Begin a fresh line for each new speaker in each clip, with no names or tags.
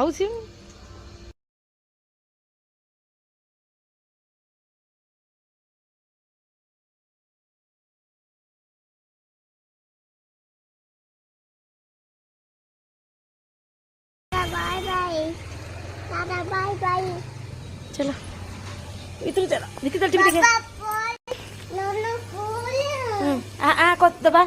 ଖାଉଛି।
Bye bye दादा bye bye
चलो इधर चलो दीदी तो टीवी देखे
नोनो फूल
आ कत दबा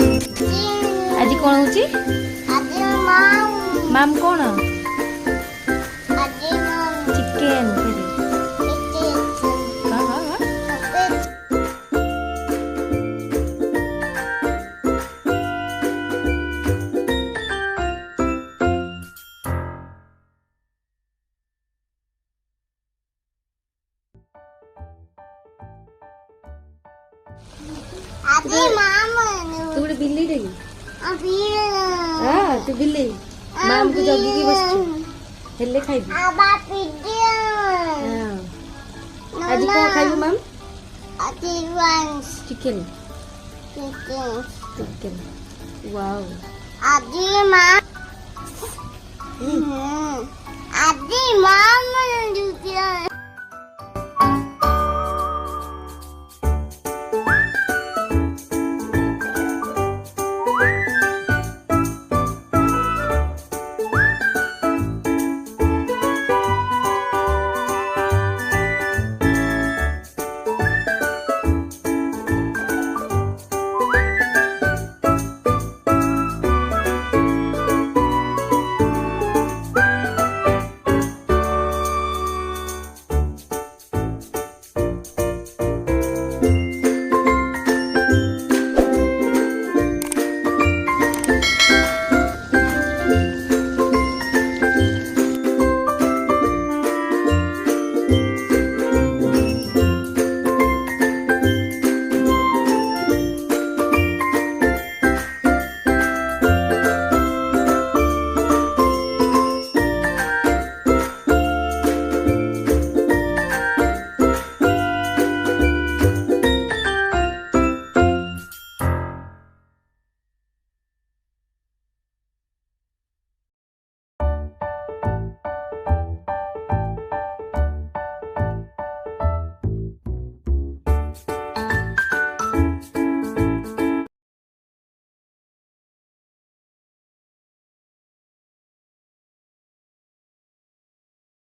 आज कौन होची माम कौन चिकन तू गोटे बिल्ली टे हाँ तू बिल्ली माम को जगिकी बसछु हेले खाइबी आज कौन खाइबू माम चिकन चिकन वाओ
आदि माम